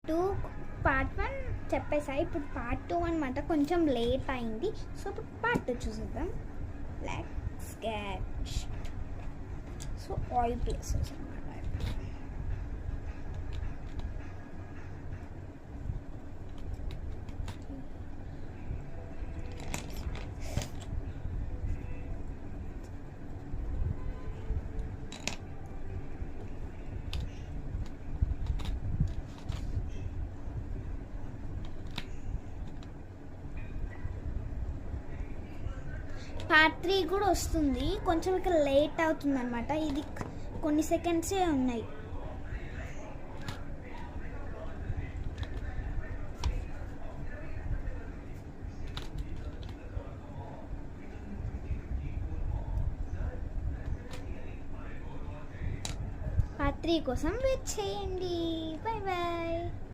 2 part 1 చెప్పేసా. ఇప్పుడు part 2 అనమాట. కొంచెం లేట్ అయింది. సో ఇప్పుడు పార్ట్ 2 చూసేద్దాం. Let's get. So oil places అనమాట. పార్ట్ 3 కూడా వస్తుంది. కొంచెం ఇక్కడ లేట్ అవుతుంది అనమాట. ఇది కొన్ని సెకండ్సే ఉన్నాయి. పార్ట్ 3 కోసం వెయిట్ చేయండి. Bye bye.